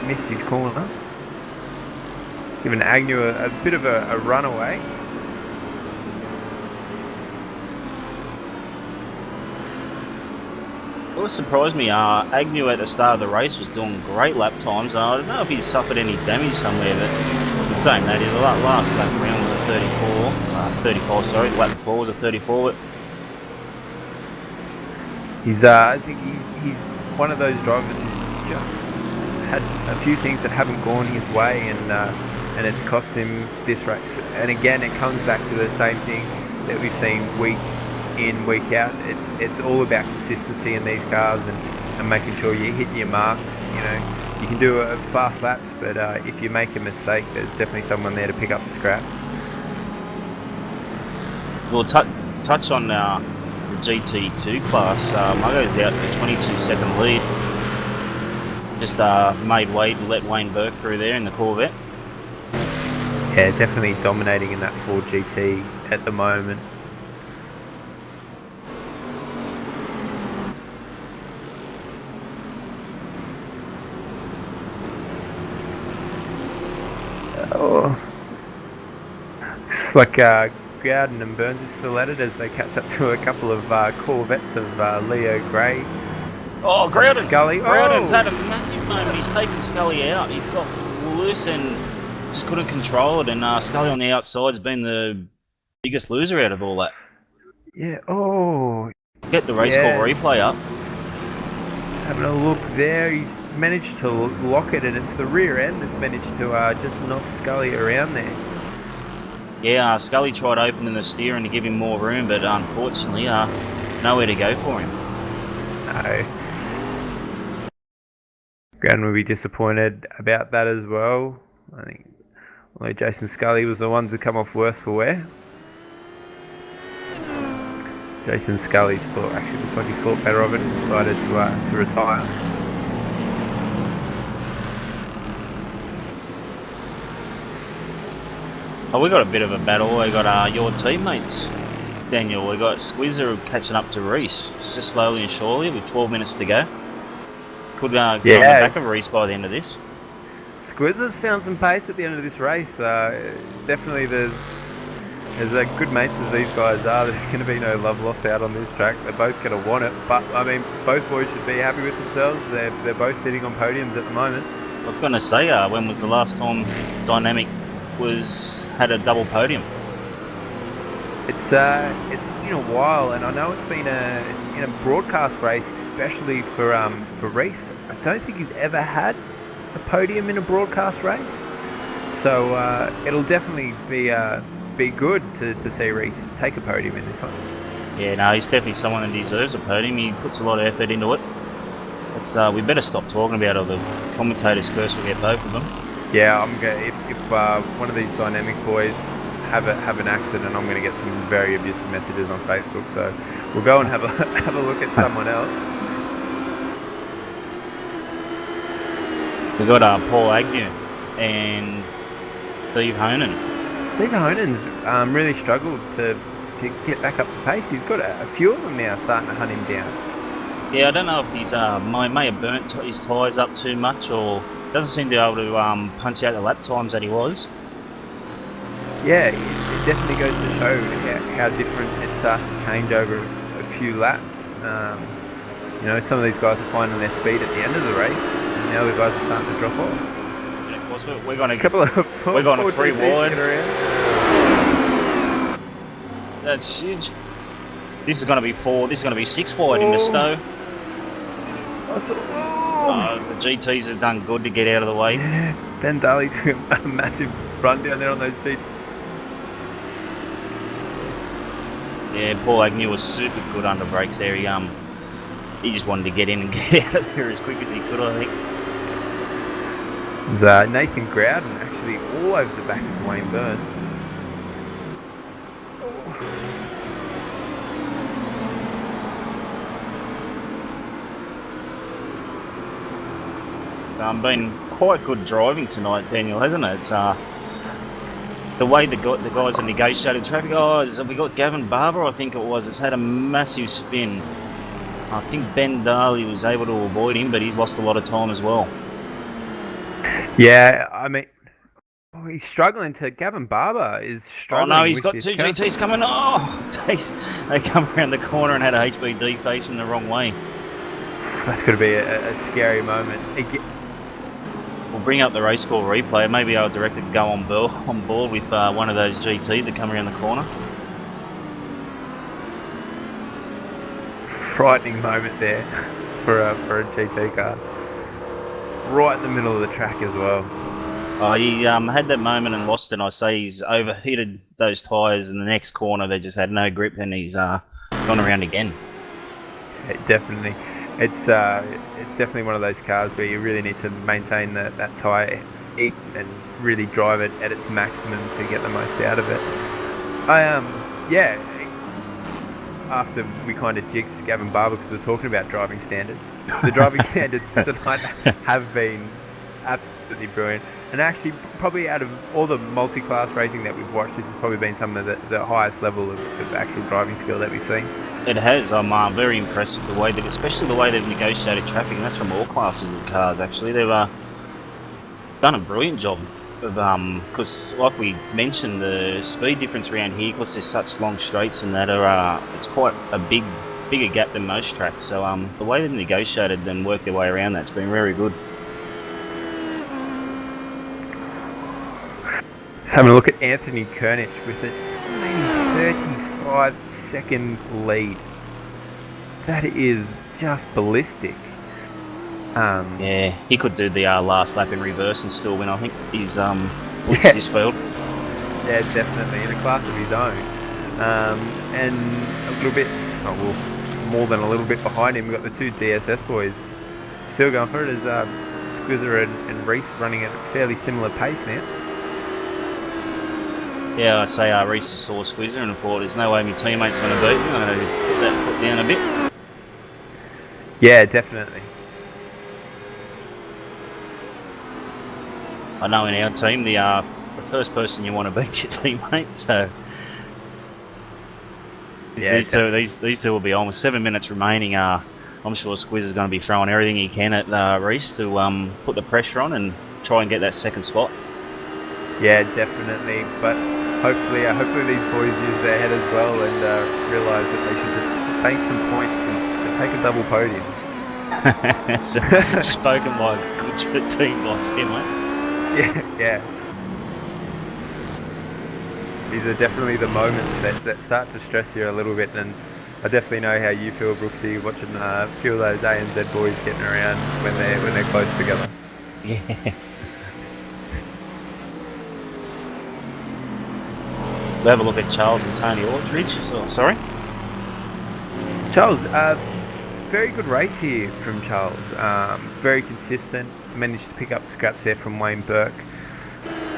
missed his corner. Giving Agnew a bit of a runaway. What surprised me, Agnew at the start of the race was doing great lap times. I don't know if he's suffered any damage somewhere, but in saying that, his last lap round was a 35, sorry, lap before was a 34. He's, I think he's one of those drivers who's just had a few things that haven't gone his way, and it's cost him this race. And again, it comes back to the same thing that we've seen week in, week out. It's all about consistency in these cars and making sure you're hitting your marks. You know, you can do fast laps, but if you make a mistake, there's definitely someone there to pick up the scraps. We'll touch on the GT2 class. Muggo's out for 22-second lead. Just made way to let Wayne Burke through there in the Corvette. Yeah, definitely dominating in that Ford GT at the moment. Oh, looks like Gowden and Burns are still at it as they catch up to a couple of Corvettes of Leo Gray. Oh, Gowden! Scully. Gowden's had a massive moment. He's taken Scully out. He's got loose and just couldn't control it. And Scully on the outside's been the biggest loser out of all that. Yeah. Oh. Get the race core replay up. Just having a look there. He's managed to lock it, and it's the rear end that's managed to just knock Scully around there. Yeah, Scully tried opening the steering to give him more room, but unfortunately, nowhere to go for him. No. Ground will be disappointed about that as well. I think although Jason Scully was the one to come off worse for wear. Jason Scully actually looks like he's thought better of it and decided to retire. Oh, we got a bit of a battle. We got your teammates, Daniel. We got Squizzer catching up to Reese. It's just slowly and surely with 12 minutes to go. Could get on the back of Reese by the end of this. Squizzer's found some pace at the end of this race. Definitely there's good mates as these guys are. There's going to be no love lost out on this track. They're both going to want it. But, I mean, both boys should be happy with themselves. They're both sitting on podiums at the moment. I was going to say, when was the last time Dynamic had a double podium? It's been a while, and I know it's been in a broadcast race, especially for Reese. I don't think he's ever had a podium in a broadcast race, so it'll definitely be good to see Reese take a podium in this one. Yeah, no, he's definitely someone that deserves a podium. He puts a lot of effort into it. We better stop talking about all the commentators curse. We'll get both of them. Yeah, I'm going. If one of these Dynamic boys have an accident, I'm going to get some very abusive messages on Facebook. So we'll go and have a look at someone else. We got Paul Agnew and Steve Honan. Steve Honan's really struggled to get back up to pace. He's got a few of them now starting to hunt him down. Yeah, I don't know if he's may have burnt his tyres up too much, or Doesn't seem to be able to punch out the lap times that he was. Yeah, it definitely goes to show how different it starts to change over a few laps. You know, some of these guys are finding their speed at the end of the race, and the other guys are starting to drop off. And of course, we're going A couple of we're going to 3 GTs wide. get around. That's huge. This is going to be 4. This is going to be 6 wide in the Stowe. The GTs have done good to get out of the way. Yeah, Ben Daly took a massive run down there on those GTs. Yeah, Paul Agnew was super good under brakes there. He just wanted to get in and get out of there as quick as he could, I think. There's Nathan Grouden actually all over the back of Wayne Burns. Been quite good driving tonight, Daniel, hasn't it? It's the way the guys have negotiated traffic. Oh, we got Gavin Barber, I think it was. It's had a massive spin. I think Ben Daly was able to avoid him, but he's lost a lot of time as well. Yeah, I mean, he's struggling to. Gavin Barber is struggling. Oh no, he's got with 2 car. GTs coming. Oh, they come around the corner and had a HBD facing the wrong way. That's going to be a scary moment. We'll bring up the race score replay. Maybe our director can go on board with one of those GTs that come around the corner. Frightening moment there for a GT car. Right in the middle of the track as well. Oh, he had that moment and lost it. And I say he's overheated those tyres in the next corner. They just had no grip, and he's gone around again. Yeah, definitely. It's definitely one of those cars where you really need to maintain that tyre heat and really drive it at its maximum to get the most out of it. After we kind of jigged Gavin Barber because we're talking about driving standards, the driving standards for tonight have been absolutely brilliant. And actually, probably out of all the multi-class racing that we've watched, this has probably been some of the highest level of actual driving skill that we've seen. It has. I'm very impressed with the way that, especially the way they've negotiated traffic, and that's from all classes of cars. Actually, they've done a brilliant job of because, like we mentioned, the speed difference around here, because there's such long straights and that are it's quite a bigger gap than most tracks. So the way they've negotiated and worked their way around that's been very good. So having a look at Anthony Kernich with a 35-second lead. That is just ballistic. Yeah, he could do the last lap in reverse and still win. I think he's his field. Yeah, definitely in a class of his own. And a little bit, more than a little bit behind him, we've got the 2 DSS boys still going for it. As Squizzer and Reese running at a fairly similar pace now. Yeah, I say Reese saw Squizzer and thought, there's no way my teammate's going to beat me. I'm going to put that foot down a bit. Yeah, definitely. I know in our team, the first person you want to beat your teammate. So yeah, these two will be almost 7 minutes remaining. I'm sure Squizzer's going to be throwing everything he can at Reese to put the pressure on and try and get that second spot. Yeah, definitely. But hopefully these boys use their head as well and realise that they should just bank some points and take a double podium. Spoken like a good team boss here, mate. Yeah. These are definitely the moments that start to stress you a little bit, and I definitely know how you feel, Brooksy, watching a few of those ANZ boys getting around when they're close together. Yeah. We'll have a look at Charles and Tony Aldridge. Sorry? Charles, very good race here from Charles. Very consistent. Managed to pick up scraps there from Wayne Burke.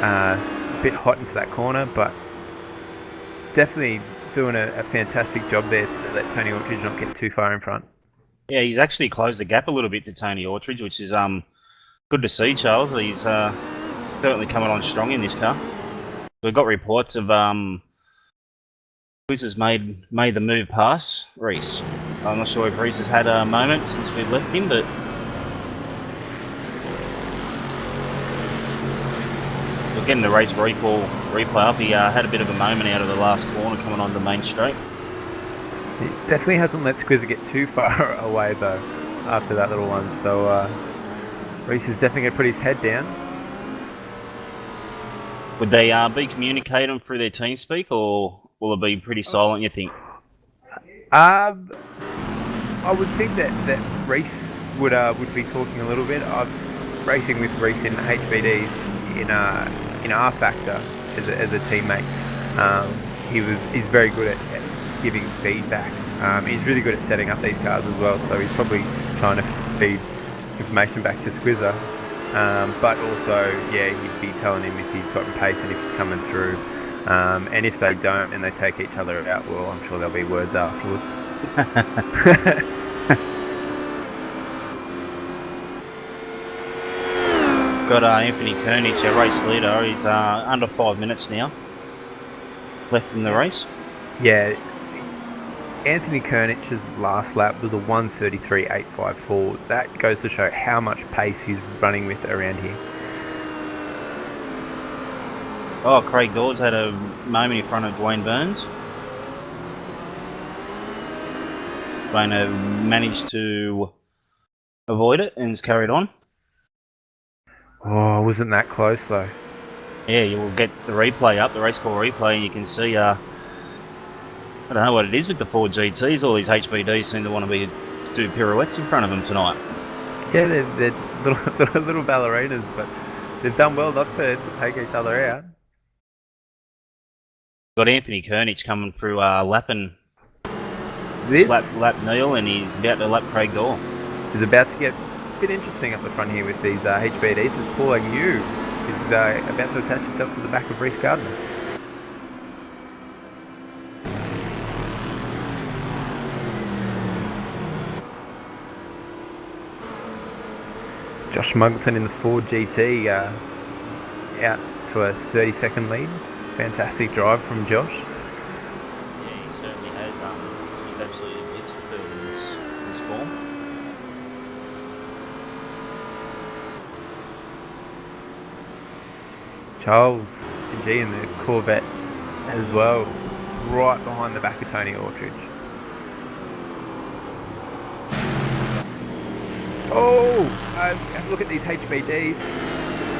A bit hot into that corner, but definitely doing a fantastic job there to let Tony Aldridge not get too far in front. Yeah, he's actually closed the gap a little bit to Tony Aldridge, which is good to see, Charles. He's certainly coming on strong in this car. We've got reports of Reese has made the move past Reese. I'm not sure if Reese has had a moment since we've left him, but getting the race replay up, he had a bit of a moment out of the last corner coming on the main straight. He definitely hasn't let Squizzer get too far away though after that little one, so Reese is definitely going to put his head down. Would they be communicating through their team speak, or will it be pretty silent, you think? I would think that Reese would be talking a little bit. I'm racing with Reese in HBDs in R Factor as a teammate. He's very good at giving feedback. He's really good at setting up these cars as well, so he's probably trying to feed information back to Squizzer. But also, yeah, he'd be telling him if he's gotten pace and if he's coming through. And if they don't and they take each other out, well, I'm sure there'll be words afterwards. Got Anthony Koenig, our race leader. He's under 5 minutes now left in the race. Yeah, Anthony Koenig's last lap was a 1:33.854. That goes to show how much pace he's running with around here. Oh, Craig Dawes had a moment in front of Dwayne Burns. Dwayne managed to avoid it and has carried on. Oh, wasn't that close though? Yeah, you will get the replay up, the race call replay, and you can see, I don't know what it is with the Ford GTs. All these HBDs seem to want to do pirouettes in front of them tonight. Yeah, they're little ballerinas, but they've done well not to take each other out. Got Anthony Koenig coming through lapping This lap Neil, and he's about to lap Craig Daw. is about to get a bit interesting up the front here with these HBDs. As Paul Agnew is about to attach himself to the back of Reese Gardner. Josh Muggleton in the Ford GT out to a 30-second lead. Fantastic drive from Josh. Yeah, he certainly has. He's absolutely hits the field in this form. Charles G in the Corvette as well, right behind the back of Tony Aldridge. Oh, have a look at these HBDs.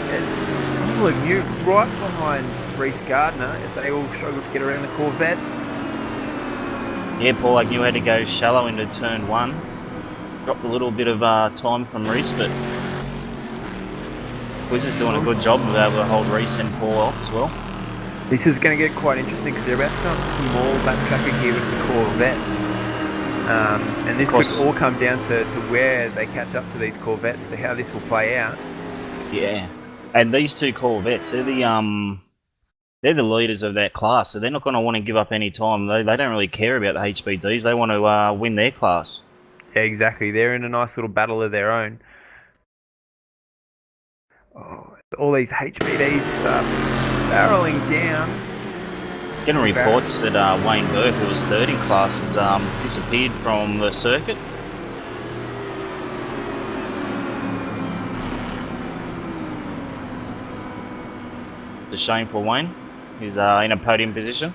There's Paul Agnew right behind Reese Gardner as they all struggle to get around the Corvettes. Yeah, Paul Agnew had to go shallow into turn 1. Dropped a little bit of time from Reese, but Wiz is doing a good job of able to hold Reese and Paul off as well. This is going to get quite interesting because they're about to come to some more backtracking here with the Corvettes. And this could all come down to where they catch up to these Corvettes, to how this will play out. Yeah, and these two Corvettes, they're the leaders of that class, so they're not going to want to give up any time. They don't really care about the HBDs. They want to win their class. Yeah, exactly. They're in a nice little battle of their own. Oh, all these HBDs start barreling down. Getting reports that Wayne Burke, who was third in class, has disappeared from the circuit. It's a shame for Wayne. He's in a podium position.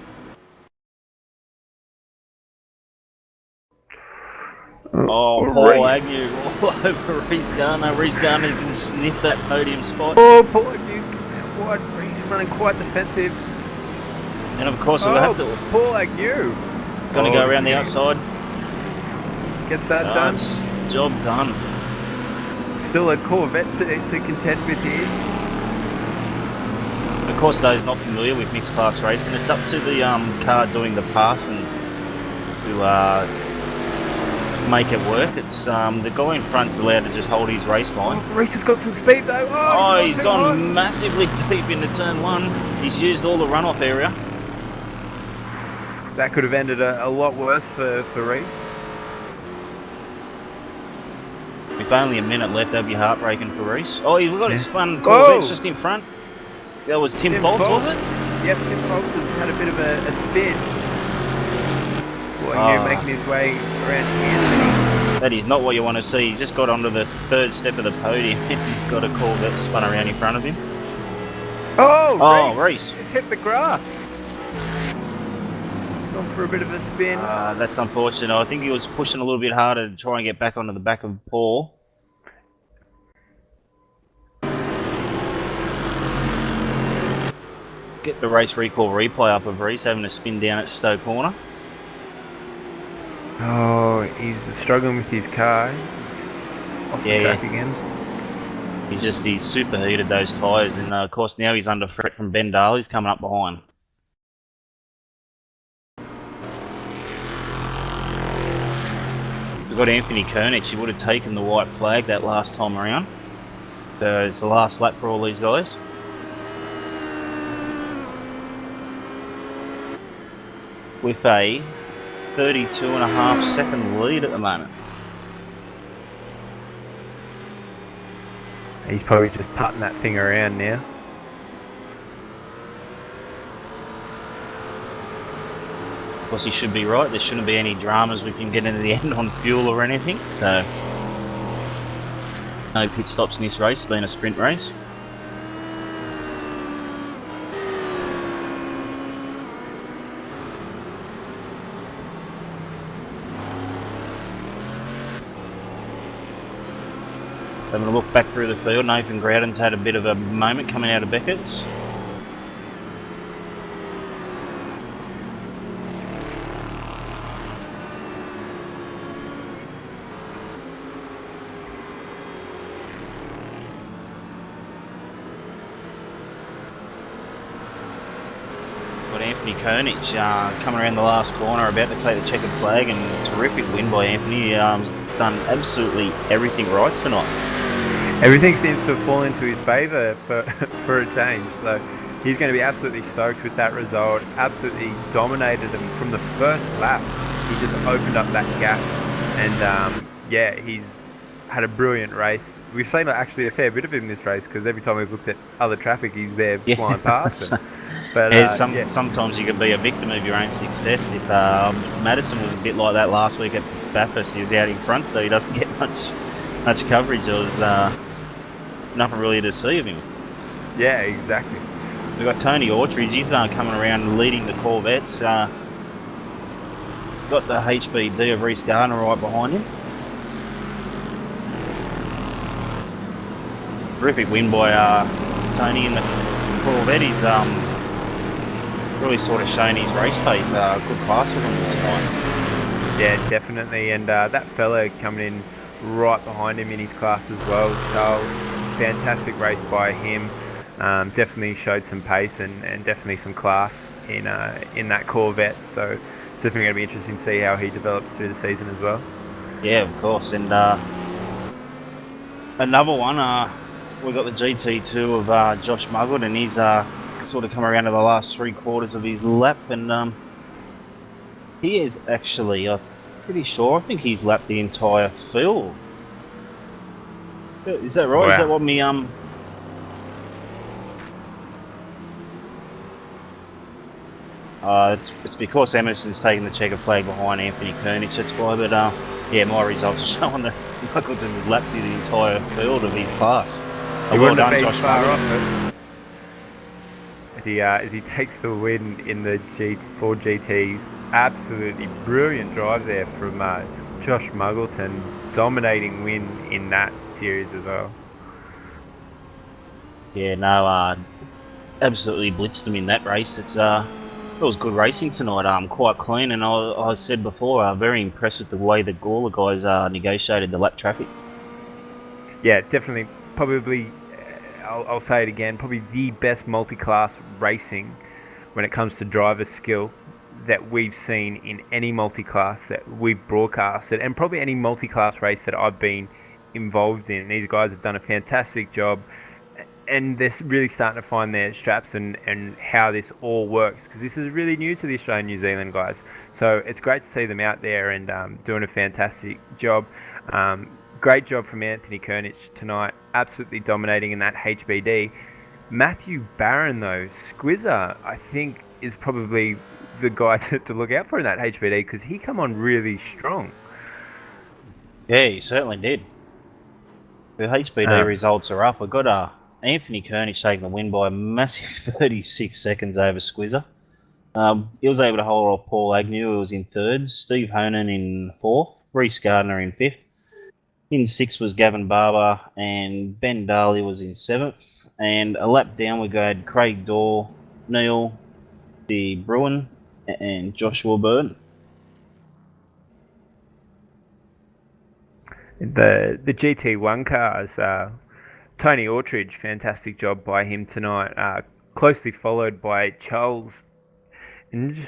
Oh, Paul Agnew all over Reese Gardner. Reese Gardner's going to sniff that podium spot. Oh, Paul Agnew, Reese running quite defensive. And of course, we'll have to. Paul Agnew. Going to go around the outside. Gets that done. Job done. Still a Corvette to contend with here. Of course, those not familiar with mixed class racing, it's up to the car doing the pass and to make it work. It's the guy in front's allowed to just hold his race line. Oh, Reese has got some speed though. Oh, he's gone massively deep into turn 1. He's used all the runoff area. That could have ended a lot worse for Reese. With only a minute left, that'd be heartbreaking for Reese. Oh, he's got his spun Corvette's just in front. That was Tim Bolts, was it? Yep, Tim Bolts has had a bit of a spin. Well, making his way around Anthony. That is not what you want to see. He's just got onto the third step of the podium. He's got a Corvette spun around in front of him. Oh, Oh, Reese! Reese. It's hit the grass. Gone for a bit of a spin. That's unfortunate. I think he was pushing a little bit harder to try and get back onto the back of Paul. Get the race recall replay up of Reese having a spin down at Stowe Corner. Oh, he's struggling with his car. He's off the track again. He's superheated those tyres, and of course now he's under threat from Ben Daly's coming up behind. We've got Anthony Kernich. He would have taken the white flag that last time around. So it's the last lap for all these guys. With a 32.5-second lead at the moment. He's probably just putting that thing around now. Of course, he should be right. There shouldn't be any dramas we can get into the end on fuel or anything. So, no pit stops in this race. It's been a sprint race. Having a look back through the field, Nathan Groudon's had a bit of a moment coming out of Beckett's. Got Anthony Kernich coming around the last corner, about to take the checkered flag, and terrific win by Anthony. He's done absolutely everything right tonight. Everything seems to have fallen into his favour for a change. So he's going to be absolutely stoked with that result. Absolutely dominated him from the first lap. He just opened up that gap, and yeah, he's had a brilliant race. We've seen actually a fair bit of him in this race because every time we've looked at other traffic, he's there flying past him. But sometimes you can be a victim of your own success. If Madison was a bit like that last week at Bathurst, he was out in front, so he doesn't get much coverage. There was nothing really to see of him. Yeah, exactly. We've got Tony Autridge. He's coming around leading the Corvettes. Got the HBD of Reese Gardner right behind him. Terrific win by Tony in the Corvette. He's really sort of shown his race pace. Good class for him tonight. Yeah, definitely. And that fella coming in right behind him in his class as well, Charles. Fantastic race by him. Definitely showed some pace and definitely some class in that Corvette. So it's definitely going to be interesting to see how he develops through the season as well. Yeah, of course. And another one, we've got the GT2 of Josh Muggett, and he's sort of come around to the last 3/4 of his lap, and he is actually, I'm pretty sure, I think he's lapped the entire field. Is that right? Wow. Is that what me it's because Emerson's taking the checker flag behind Anthony Kernich, that's why, but yeah, my results are showing that Muggleton has lapped through the entire field of his class. Well done, Josh Muggleton. As he takes the win in the Ford GTs. Absolutely brilliant drive there from Josh Muggleton. Dominating win in that series as well. Yeah, no, absolutely blitzed them in that race. It was good racing tonight, quite clean, and I said before, very impressed with the way the Gawler guys negotiated the lap traffic. Yeah, definitely, probably, I'll say it again, probably the best multi-class racing when it comes to driver skill that we've seen in any multi-class that we've broadcasted, and probably any multi-class race that I've been involved in. These guys have done a fantastic job, and they're really starting to find their straps and how this all works, because this is really new to the Australian New Zealand guys. So it's great to see them out there and doing a fantastic job. Great job from Anthony Kernich tonight, absolutely dominating in that HBD. Matthew Barron though, Squizzer, I think is probably the guy to look out for in that HBD, because he come on really strong. Yeah, he certainly did. The HBD results are up. We've got Anthony Kernish taking the win by a massive 36 seconds over Squizzer. He was able to hold off Paul Agnew, who was in third, Steve Honan in fourth, Reece Gardner in fifth. In sixth was Gavin Barber, and Ben Daly was in seventh. And a lap down, we had Craig Dorr, Neil, the Bruin, and Joshua Byrne. The GT1 cars, Tony Autridge, fantastic job by him tonight. Closely followed by Charles in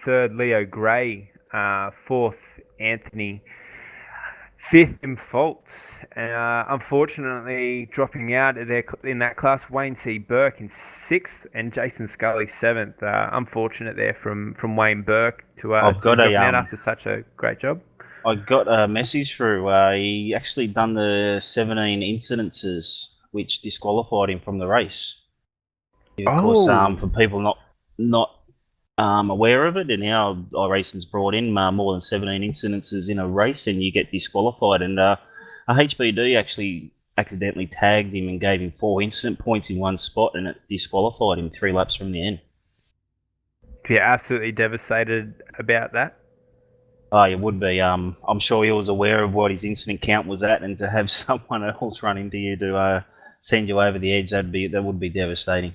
third, Leo Gray. Fourth, Anthony. Fifth in faults. Unfortunately, dropping out of in that class, Wayne C. Burke in sixth and Jason Scully seventh. Unfortunate there from Wayne Burke to I've be got dropping out a after such a great job. I got a message through. He actually done the 17 incidences, which disqualified him from the race. Of course, for people not aware of it, and now iRacing's brought in more than 17 incidences in a race, and you get disqualified. And a HBD actually accidentally tagged him and gave him 4 incident points in one spot, and it disqualified him 3 laps from the end. Yeah, absolutely devastated about that. Oh, it would be. I'm sure he was aware of what his incident count was at, and to have someone else run into you to send you over the edge, that would be devastating.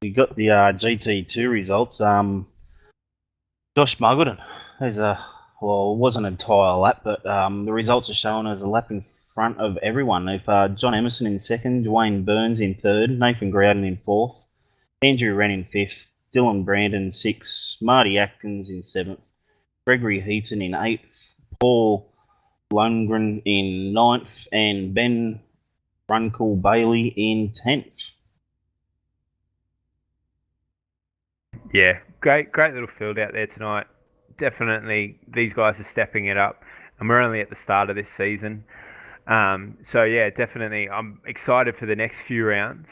We got the GT2 results. Josh Muggleton has it wasn't an entire lap, but the results are shown as a lap in front of everyone. If John Emerson in second, Dwayne Burns in third, Nathan Grouden in fourth, Andrew Wren in fifth, Dylan Brandon sixth, Marty Atkins in seventh, Gregory Heaton in eighth, Paul Lundgren in ninth, and Ben Runkle Bailey in 10th. Yeah, great little field out there tonight. Definitely, these guys are stepping it up, and we're only at the start of this season. So yeah, definitely, I'm excited for the next few rounds.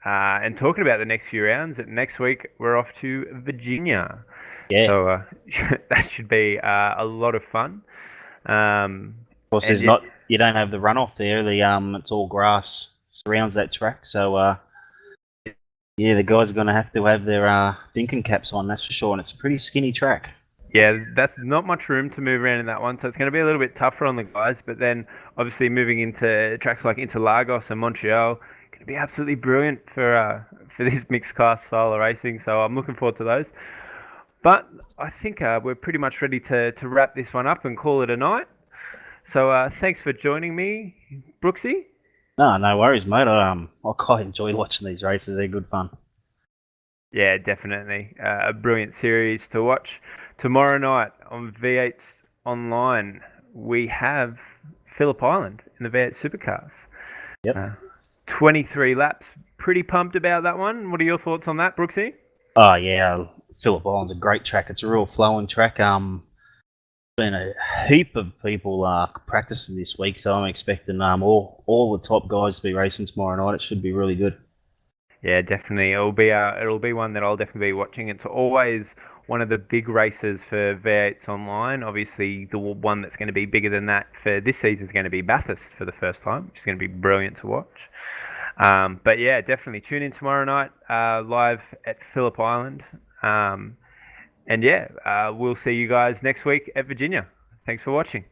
And talking about the next few rounds, next week we're off to Virginia. Yeah. So that should be a lot of fun. Of course, you don't have the runoff there. It's all grass surrounds that track. So yeah, the guys are going to have their thinking caps on, that's for sure. And it's a pretty skinny track. Yeah, that's not much room to move around in that one, so it's going to be a little bit tougher on the guys. But then, obviously, moving into tracks like Interlagos and Montreal, going to be absolutely brilliant for this mixed class style of racing. So I'm looking forward to those. But I think we're pretty much ready to wrap this one up and call it a night. So thanks for joining me, Brooksy. No worries, mate. I quite enjoy watching these races. They're good fun. Yeah, definitely. A brilliant series to watch. Tomorrow night on v8sonline, we have Phillip Island in the V8 Supercars. Yep. 23 laps. Pretty pumped about that one. What are your thoughts on that, Brooksy? Oh, yeah. Phillip Island's a great track. It's a real flowing track. Been a heap of people practicing this week, so I'm expecting all the top guys to be racing tomorrow night. It should be really good. Yeah, definitely. It'll be one that I'll definitely be watching. It's always one of the big races for V8sonline. Obviously, the one that's going to be bigger than that for this season is going to be Bathurst for the first time, which is going to be brilliant to watch. But yeah, definitely tune in tomorrow night live at Phillip Island. And yeah, we'll see you guys next week at Virginia. Thanks for watching.